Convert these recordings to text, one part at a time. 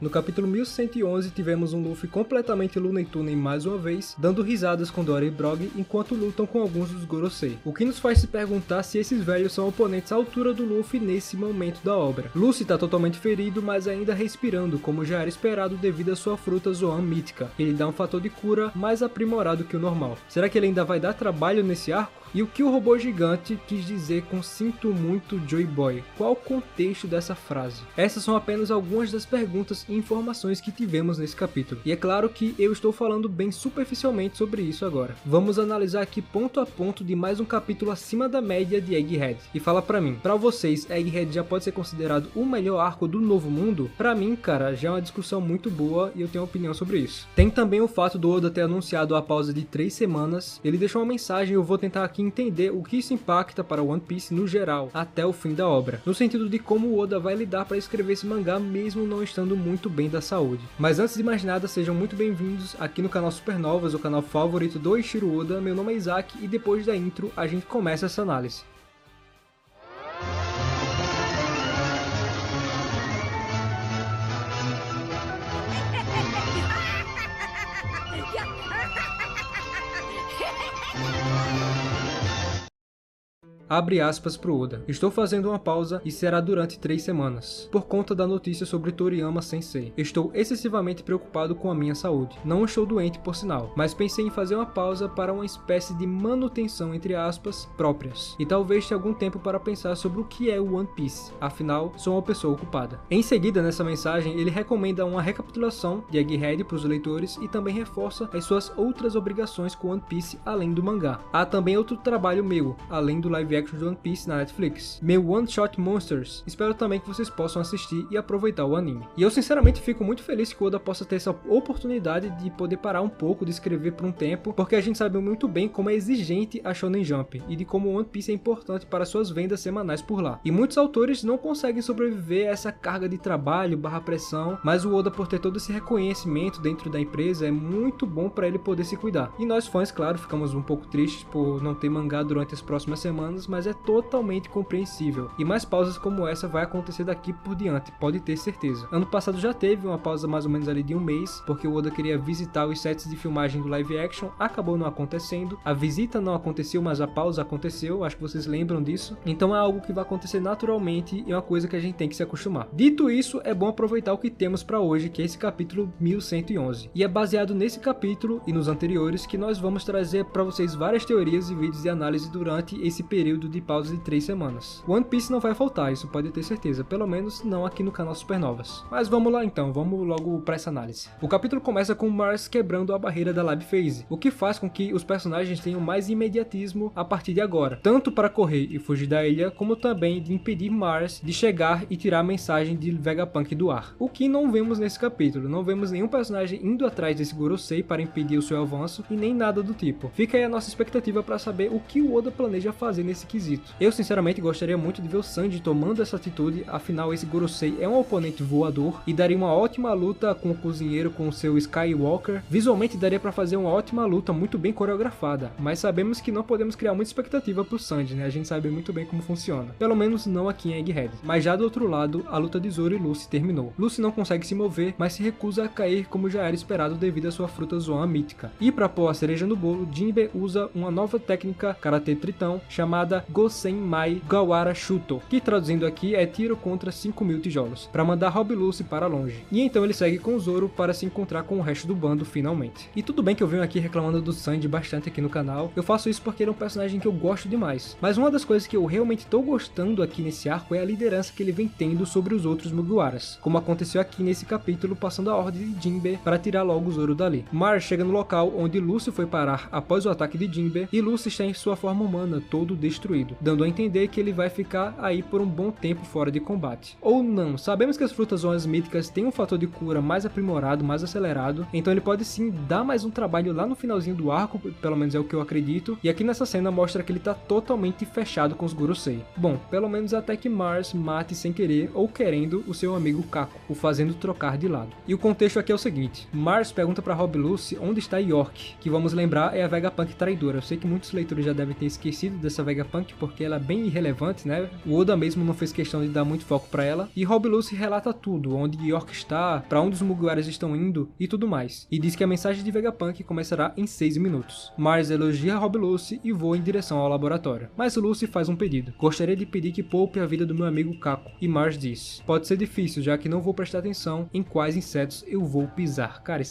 No capítulo 1111 tivemos um Luffy completamente Looney Tunes mais uma vez, dando risadas com Dory e Brog enquanto lutam com alguns dos Gorosei. O que nos faz se perguntar se esses velhos são oponentes à altura do Luffy nesse momento da obra. Lucy está totalmente ferido, mas ainda respirando, como já era esperado devido à sua fruta Zoan mítica. Ele dá um fator de cura mais aprimorado que o normal. Será que ele ainda vai dar trabalho nesse arco? E o que o robô gigante quis dizer com "sinto muito, Joy Boy"? Qual o contexto dessa frase? Essas são apenas algumas das perguntas e informações que tivemos nesse capítulo. E é claro que eu estou falando bem superficialmente sobre isso agora. Vamos analisar aqui ponto a ponto de mais um capítulo acima da média de Egghead. E fala pra mim, pra vocês, Egghead já pode ser considerado o melhor arco do Novo Mundo? Pra mim, cara, já é uma discussão muito boa e eu tenho uma opinião sobre isso. Tem também o fato do Oda ter anunciado a pausa de 3 semanas. Ele deixou uma mensagem e eu vou tentar aqui entender o que isso impacta para One Piece no geral, até o fim da obra, no sentido de como o Oda vai lidar para escrever esse mangá mesmo não estando muito bem da saúde. Mas antes de mais nada, sejam muito bem-vindos aqui no canal Supernovas, o canal favorito do Eiichiro Oda. Meu nome é Isaac e depois da intro a gente começa essa análise. Abre aspas pro Oda. Estou fazendo uma pausa e será durante 3 semanas, por conta da notícia sobre Toriyama Sensei. Estou excessivamente preocupado com a minha saúde. Não estou doente por sinal, mas pensei em fazer uma pausa para uma espécie de manutenção entre aspas próprias. E talvez tenha algum tempo para pensar sobre o que é o One Piece, afinal sou uma pessoa ocupada. Em seguida nessa mensagem ele recomenda uma recapitulação de Egghead para os leitores e também reforça as suas outras obrigações com One Piece além do mangá. Há também outro trabalho meu, além do live action de One Piece na Netflix, meu One Shot Monsters. Espero também que vocês possam assistir e aproveitar o anime. E eu sinceramente fico muito feliz que o Oda possa ter essa oportunidade de poder parar um pouco de escrever por um tempo, porque a gente sabe muito bem como é exigente a Shonen Jump e de como One Piece é importante para suas vendas semanais por lá. E muitos autores não conseguem sobreviver a essa carga de trabalho barra pressão, mas o Oda, por ter todo esse reconhecimento dentro da empresa, é muito bom para ele poder se cuidar. E nós fãs, claro, ficamos um pouco tristes por não ter mangá durante as próximas semanas, mas é totalmente compreensível. E mais pausas como essa vai acontecer daqui por diante, pode ter certeza. Ano passado já teve uma pausa mais ou menos ali de um mês, porque o Oda queria visitar os sets de filmagem do live action, acabou não acontecendo. A visita não aconteceu, mas a pausa aconteceu, acho que vocês lembram disso. Então é algo que vai acontecer naturalmente e é uma coisa que a gente tem que se acostumar. Dito isso, é bom aproveitar o que temos para hoje, que é esse capítulo 1111. E é baseado nesse capítulo e nos anteriores que nós vamos trazer para vocês várias teorias e vídeos de análise durante esse período de pausa de 3 semanas. One Piece não vai faltar, isso pode ter certeza, pelo menos não aqui no canal Supernovas. Mas vamos lá então, vamos logo para essa análise. O capítulo começa com Mars quebrando a barreira da Lab Phase, o que faz com que os personagens tenham mais imediatismo a partir de agora, tanto para correr e fugir da ilha, como também de impedir Mars de chegar e tirar a mensagem de Vegapunk do ar. O que não vemos nesse capítulo, não vemos nenhum personagem indo atrás desse Gorosei para impedir o seu avanço e nem nada do tipo. Fica aí a nossa expectativa para saber o que o Oda planeja fazer nesse quesito. Eu sinceramente gostaria muito de ver o Sanji tomando essa atitude, afinal esse Gorosei é um oponente voador e daria uma ótima luta com o cozinheiro com o seu Skywalker. Visualmente daria para fazer uma ótima luta muito bem coreografada, mas sabemos que não podemos criar muita expectativa pro Sanji, né? A gente sabe muito bem como funciona, pelo menos não aqui em Egghead. Mas já do outro lado, a luta de Zoro e Lucy terminou. Lucy não consegue se mover, mas se recusa a cair como já era esperado devido à sua fruta Zoan mítica. E para pôr a cereja no bolo, Jinbe usa uma nova técnica Karate Tritão chamada Gosen Mai Gawara Shuto, que traduzindo aqui é tiro contra 5.000 tijolos, para mandar Rob Lucy para longe. E então ele segue com Zoro para se encontrar com o resto do bando finalmente. E tudo bem que eu venho aqui reclamando do Sanji bastante aqui no canal, eu faço isso porque ele é um personagem que eu gosto demais. Mas uma das coisas que eu realmente estou gostando aqui nesse arco é a liderança que ele vem tendo sobre os outros Mugiwaras, como aconteceu aqui nesse capítulo, passando a ordem de Jinbe para tirar logo o Zoro dali. Mars chega no local onde Lucy foi parar após o ataque de Jinbe, e Lucy está em sua forma humana, todo destruído, dando a entender que ele vai ficar aí por um bom tempo fora de combate. Ou não, sabemos que as frutas zonas míticas têm um fator de cura mais aprimorado, mais acelerado, então ele pode sim dar mais um trabalho lá no finalzinho do arco, pelo menos é o que eu acredito, e aqui nessa cena mostra que ele tá totalmente fechado com os Gorosei. Bom, pelo menos até que Mars mate sem querer ou querendo o seu amigo Kako, o fazendo trocar de lado. E o contexto aqui é o seguinte, Mars pergunta para Rob Lucy onde está York, que vamos lembrar é a Vegapunk traidora. Eu sei que muitos leitores já devem ter esquecido dessa Vegapunk Vegapunk, porque ela é bem irrelevante, né? O Oda mesmo não fez questão de dar muito foco pra ela. E Rob Lucy relata tudo, onde York está, pra onde os Mugiwaras estão indo e tudo mais. E diz que a mensagem de Vegapunk começará em 6 minutos. Mars elogia Rob Lucy e voa em direção ao laboratório. Mas Lucy faz um pedido. Gostaria de pedir que poupe a vida do meu amigo Kako. E Mars diz: pode ser difícil, já que não vou prestar atenção em quais insetos eu vou pisar. Cara,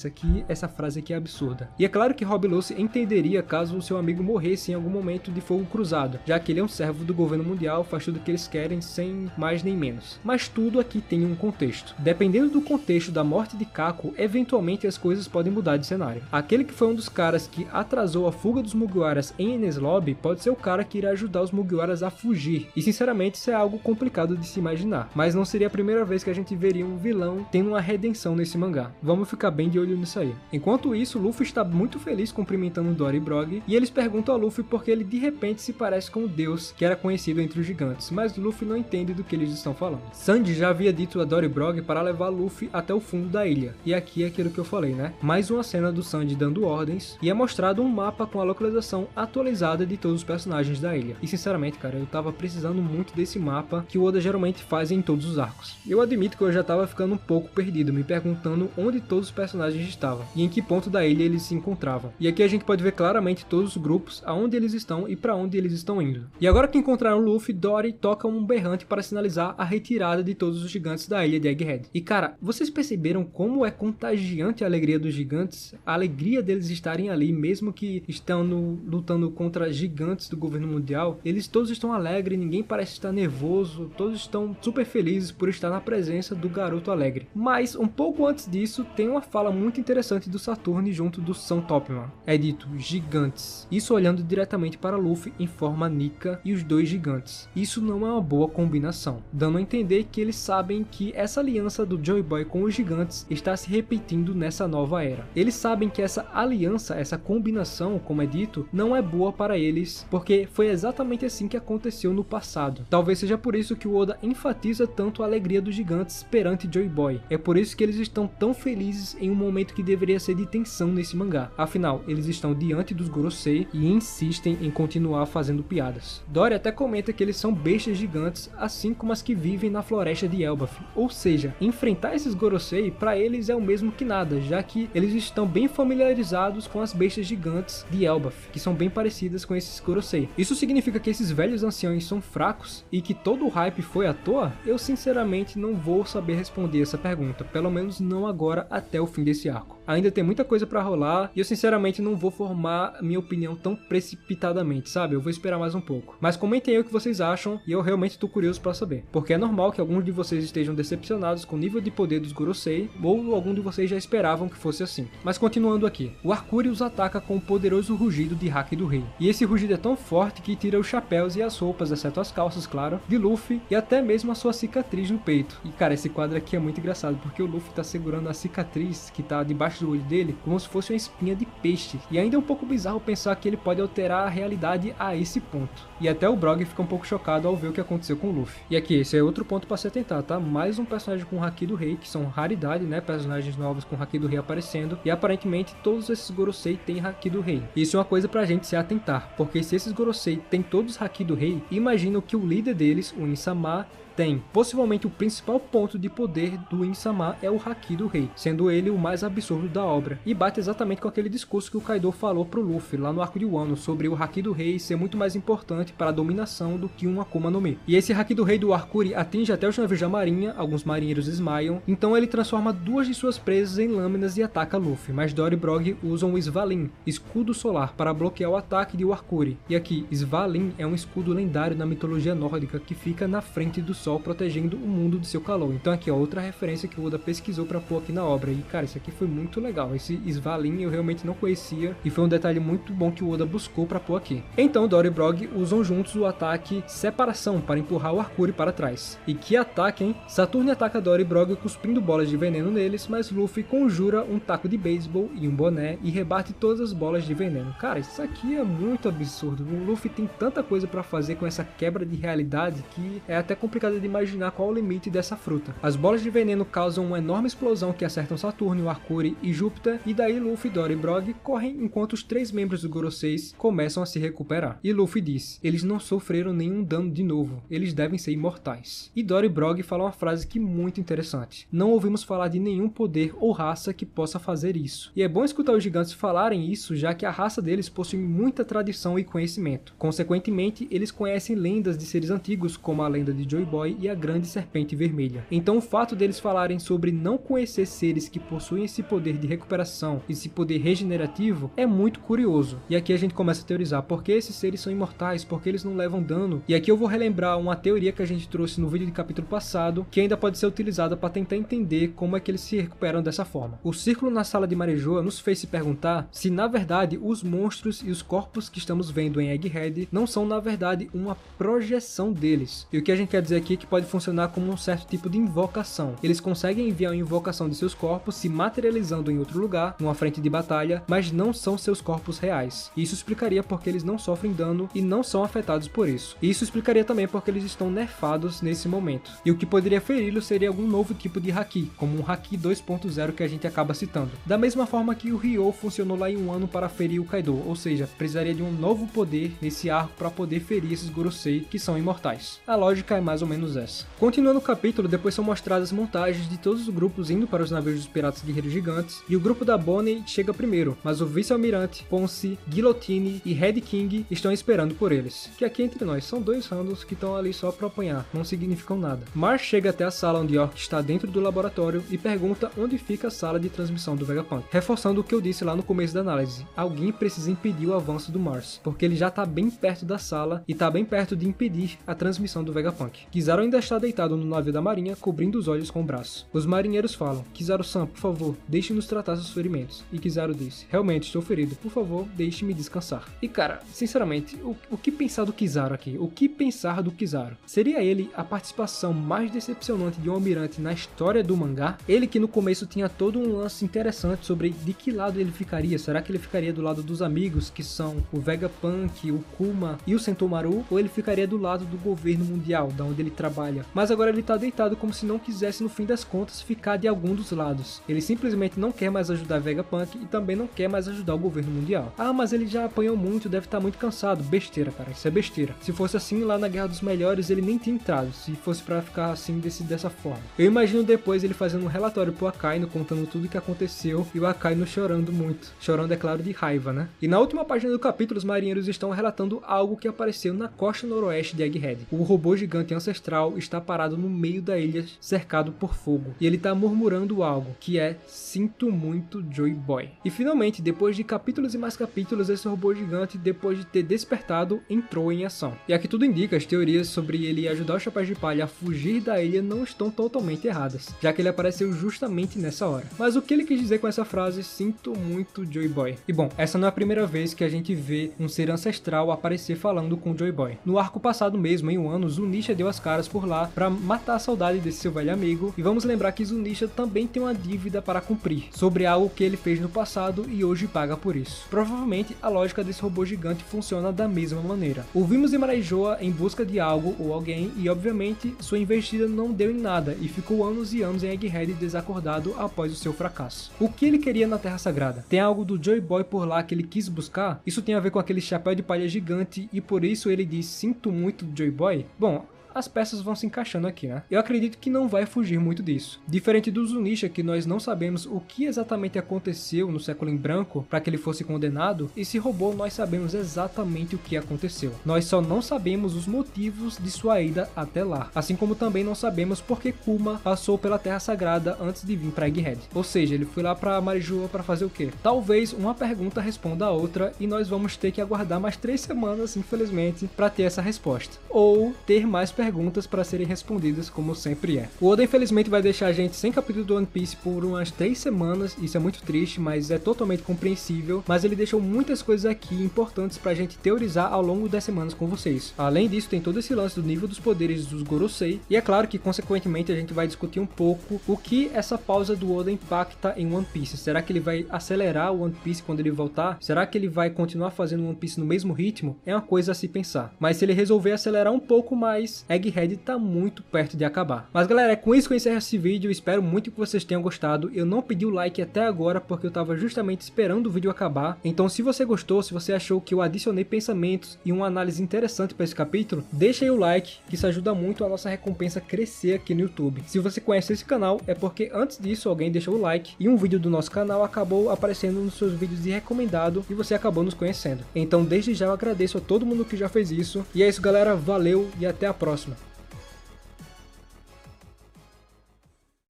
essa frase aqui é absurda. E é claro que Rob Lucy entenderia caso o seu amigo morresse em algum momento de fogo cruzado, já que ele é um servo do governo mundial, faz tudo o que eles querem sem mais nem menos. Mas tudo aqui tem um contexto. Dependendo do contexto da morte de Kako, eventualmente as coisas podem mudar de cenário. Aquele que foi um dos caras que atrasou a fuga dos Mugiwaras em Enies Lobby pode ser o cara que irá ajudar os Mugiwaras a fugir. E sinceramente isso é algo complicado de se imaginar. Mas não seria a primeira vez que a gente veria um vilão tendo uma redenção nesse mangá. Vamos ficar bem de olho nisso aí. Enquanto isso, Luffy está muito feliz cumprimentando Dory e Brog, e eles perguntam a Luffy porque ele de repente se parece com o deus que era conhecido entre os gigantes, mas Luffy não entende do que eles estão falando. Sandy já havia dito a Dory e Brog para levar Luffy até o fundo da ilha, e aqui é aquilo que eu falei, né? Mais uma cena do Sandy dando ordens, e é mostrado um mapa com a localização atualizada de todos os personagens da ilha. E sinceramente, cara, eu tava precisando muito desse mapa que o Oda geralmente faz em todos os arcos. Eu admito que eu já tava ficando um pouco perdido, me perguntando onde todos os personagens estavam, e em que ponto da ilha eles se encontravam. E aqui a gente pode ver claramente todos os grupos, aonde eles estão e para onde eles estão indo. E agora que encontraram Luffy, Dory toca um berrante para sinalizar a retirada de todos os gigantes da ilha de Egghead. E cara, vocês perceberam como é contagiante a alegria dos gigantes? A alegria deles estarem ali, mesmo que estão lutando contra gigantes do governo mundial, eles todos estão alegres, ninguém parece estar nervoso, todos estão super felizes por estar na presença do garoto alegre. Mas um pouco antes disso, tem uma fala muito interessante do Saturn junto do São Topman. É dito, gigantes. Isso olhando diretamente para Luffy em forma Nika e os dois gigantes. Isso não é uma boa combinação, dando a entender que eles sabem que essa aliança do Joy Boy com os gigantes está se repetindo nessa nova era. Eles sabem que essa aliança, essa combinação, como é dito, não é boa para eles, porque foi exatamente assim que aconteceu no passado. Talvez seja por isso que o Oda enfatiza tanto a alegria dos gigantes perante Joy Boy. É por isso que eles estão tão felizes em um momento que deveria ser de tensão nesse mangá. Afinal, eles estão diante dos Gorosei e insistem em continuar fazendo piadas. Dory até comenta que eles são bestas gigantes, assim como as que vivem na floresta de Elbaf. Ou seja, enfrentar esses Gorosei para eles é o mesmo que nada, já que eles estão bem familiarizados com as bestas gigantes de Elbaf, que são bem parecidas com esses Gorosei. Isso significa que esses velhos anciões são fracos e que todo o hype foi à toa? Eu sinceramente não vou saber responder essa pergunta, pelo menos não agora até o fim desse arco. Ainda tem muita coisa pra rolar e eu sinceramente não vou formar minha opinião tão precipitadamente, sabe? Eu vou esperar mais um pouco. Mas comentem aí o que vocês acham e eu realmente tô curioso pra saber. Porque é normal que alguns de vocês estejam decepcionados com o nível de poder dos Gorosei, ou algum de vocês já esperavam que fosse assim. Mas continuando aqui, o Arcuri os ataca com o poderoso rugido de Haki do Rei. E esse rugido é tão forte que tira os chapéus e as roupas, exceto as calças, claro, de Luffy e até mesmo a sua cicatriz no peito. E cara, esse quadro aqui é muito engraçado, porque o Luffy tá segurando a cicatriz que tá debaixo do olho dele como se fosse uma espinha de peixe. E ainda é um pouco bizarro pensar que ele pode alterar a realidade a esse ponto. E até o Brog fica um pouco chocado ao ver o que aconteceu com o Luffy. E aqui, esse é outro ponto pra se atentar, tá? Mais um personagem com Haki do Rei, que são raridade, né? Personagens novos com Haki do Rei aparecendo. E aparentemente todos esses Gorosei têm Haki do Rei. Isso é uma coisa pra gente se atentar, porque se esses Gorosei têm todos Haki do Rei, imagina que o líder deles, o Insama, tem. Possivelmente o principal ponto de poder do Insama é o Haki do Rei, sendo ele o mais absurdo da obra. E bate exatamente com aquele discurso que o Kaido falou pro Luffy lá no arco de Wano sobre o Haki do Rei ser muito mais importante para a dominação do que um Akuma no Mi. E esse Haki do Rei do Arcuri atinge até os navios da marinha, alguns marinheiros desmaiam, então ele transforma duas de suas presas em lâminas e ataca Luffy, mas Dory e Brog usam o Svalin, escudo solar, para bloquear o ataque de Arcuri. E aqui, Svalin é um escudo lendário na mitologia nórdica que fica na frente do sol protegendo o mundo de seu calor. Então aqui ó, outra referência que o Oda pesquisou pra pôr aqui na obra. E cara, isso aqui foi muito legal. Esse Svalin eu realmente não conhecia e foi um detalhe muito bom que o Oda buscou pra pôr aqui. Então Dory e Brog usam juntos o ataque Separação para empurrar o Arcuri para trás. E que ataque, hein? Saturn ataca Dory e Brog cuspindo bolas de veneno neles, mas Luffy conjura um taco de beisebol e um boné e rebate todas as bolas de veneno. Cara, isso aqui é muito absurdo. O Luffy tem tanta coisa pra fazer com essa quebra de realidade que é até complicado cansada de imaginar qual é o limite dessa fruta. As bolas de veneno causam uma enorme explosão que acertam Saturno, Arcuri e Júpiter, e daí Luffy, Dory e Brog correm enquanto os 3 membros do Goroseis começam a se recuperar. E Luffy diz: eles não sofreram nenhum dano de novo, eles devem ser imortais. E Dory e Brog falam uma frase que é muito interessante: não ouvimos falar de nenhum poder ou raça que possa fazer isso. E é bom escutar os gigantes falarem isso, já que a raça deles possui muita tradição e conhecimento. Consequentemente, eles conhecem lendas de seres antigos, como a lenda de Joy Boy e a grande serpente vermelha. Então o fato deles falarem sobre não conhecer seres que possuem esse poder de recuperação e esse poder regenerativo é muito curioso. E aqui a gente começa a teorizar por que esses seres são imortais, por que eles não levam dano. E aqui eu vou relembrar uma teoria que a gente trouxe no vídeo de capítulo passado, que ainda pode ser utilizada para tentar entender como é que eles se recuperam dessa forma. O círculo na sala de Marejoa nos fez se perguntar se na verdade os monstros e os corpos que estamos vendo em Egghead não são na verdade uma projeção deles. E o que a gente quer dizer aqui é que pode funcionar como um certo tipo de invocação. Eles conseguem enviar uma invocação de seus corpos se materializando em outro lugar, numa frente de batalha, mas não são seus corpos reais. Isso explicaria porque eles não sofrem dano e não são afetados por isso. E isso explicaria também porque eles estão nerfados nesse momento. E o que poderia feri-los seria algum novo tipo de Haki, como um Haki 2.0 que a gente acaba citando. Da mesma forma que o Ryo funcionou lá em um ano para ferir o Kaido, ou seja, precisaria de um novo poder nesse arco para poder ferir esses Gorosei que são imortais. A lógica é mais ou menos essa. Continuando o capítulo, depois são mostradas montagens de todos os grupos indo para os navios dos piratas guerreiros gigantes, e o grupo da Bonnie chega primeiro, mas o vice-almirante, Ponce, Guillotine e Red King estão esperando por eles. Que aqui entre nós são 2 randos que estão ali só para apanhar, não significam nada. Marsh chega até a sala onde York está dentro do laboratório e pergunta onde fica a sala de transmissão do Vegapunk, reforçando o que eu disse lá no começo da análise: alguém precisa impedir o avanço do Mars, porque ele já está bem perto da sala e está bem perto de impedir a transmissão do Vegapunk. Kizaru ainda está deitado no navio da marinha, cobrindo os olhos com o braço. Os marinheiros falam: Kizaru-san, por favor, deixe-nos tratar seus ferimentos. E Kizaru disse: realmente estou ferido, por favor, deixe-me descansar. E cara, sinceramente, o que pensar do Kizaru aqui? O que pensar do Kizaru? Seria ele a participação mais decepcionante de um almirante na história do mangá? Ele que no começo tinha todo um lance interessante sobre de que lado ele ficaria. Será que ele ficaria do lado dos amigos, que são o Vegapunk, o Kuma e o Sentomaru? Ou ele ficaria do lado do governo mundial, da onde ele trabalha? Mas agora ele tá deitado como se não quisesse no fim das contas ficar de algum dos lados. Ele simplesmente não quer mais ajudar Vegapunk e também não quer mais ajudar o governo mundial. Ah, mas ele já apanhou muito, deve estar muito cansado. Besteira, cara, isso é besteira. Se fosse assim lá na Guerra dos Melhores, ele nem tinha entrado, se fosse pra ficar assim dessa forma. Eu imagino depois ele fazendo um relatório pro Akainu, contando tudo o que aconteceu, e o Akainu chorando muito. Chorando, é claro, de raiva, né? E na última página do capítulo, os marinheiros estão relatando algo que apareceu na costa noroeste de Egghead. O robô gigante ancestral está parado no meio da ilha, cercado por fogo. E ele tá murmurando algo, que é: sinto muito, Joy Boy. E finalmente, depois de capítulos e mais capítulos, esse robô gigante, depois de ter despertado, entrou em ação. E aqui tudo indica, as teorias sobre ele ajudar os Chapéus de Palha a fugir da ilha não estão totalmente erradas, já que ele apareceu justamente nessa hora. Mas o que ele quis dizer com essa frase, sinto muito, Joy Boy? E bom, essa não é a primeira vez que a gente vê um ser ancestral aparecer falando com Joy Boy. No arco passado mesmo, em um ano, Zunisha deu as caras por lá pra matar a saudade desse seu velho amigo, e vamos lembrar que Zunisha também tem uma dívida para cumprir, sobre algo que ele fez no passado e hoje paga por isso. Provavelmente a lógica desse robô gigante funciona da mesma maneira. Ouvimos em Marejoa em busca de algo ou alguém, e obviamente sua investida não deu em nada e ficou anos e anos em Egghead desacordado após o seu fracasso. O que ele queria na Terra Sagrada? Tem algo do Joy Boy por lá que ele quis buscar? Isso tem a ver com aquele chapéu de palha gigante e por isso ele diz sinto muito, Joy Boy? Bom, as peças vão se encaixando aqui, né? Eu acredito que não vai fugir muito disso. Diferente do Zunisha, que nós não sabemos o que exatamente aconteceu no século em branco para que ele fosse condenado, esse robô nós sabemos exatamente o que aconteceu. Nós só não sabemos os motivos de sua ida até lá, assim como também não sabemos por que Kuma passou pela Terra Sagrada antes de vir para Egghead. Ou seja, ele foi lá para Marejoa para fazer o quê? Talvez uma pergunta responda a outra e nós vamos ter que aguardar mais 3 semanas, infelizmente, para ter essa resposta. Ou ter mais perguntas para serem respondidas, como sempre é. O Oda infelizmente vai deixar a gente sem capítulo do One Piece por umas 3 semanas, isso é muito triste, mas é totalmente compreensível, mas ele deixou muitas coisas aqui importantes pra gente teorizar ao longo das semanas com vocês. Além disso, tem todo esse lance do nível dos poderes dos Gorosei, e é claro que consequentemente a gente vai discutir um pouco o que essa pausa do Oda impacta em One Piece. Será que ele vai acelerar o One Piece quando ele voltar? Será que ele vai continuar fazendo One Piece no mesmo ritmo? É uma coisa a se pensar. Mas se ele resolver acelerar um pouco mais, Egghead tá muito perto de acabar. Mas galera, é com isso que eu encerro esse vídeo, espero muito que vocês tenham gostado. Eu não pedi o like até agora porque eu tava justamente esperando o vídeo acabar, então se você gostou, se você achou que eu adicionei pensamentos e uma análise interessante para esse capítulo, deixa aí o like, que isso ajuda muito a nossa recompensa crescer aqui no YouTube. Se você conhece esse canal, é porque antes disso alguém deixou o like e um vídeo do nosso canal acabou aparecendo nos seus vídeos de recomendado e você acabou nos conhecendo. Então desde já eu agradeço a todo mundo que já fez isso. E é isso galera, valeu e até a próxima.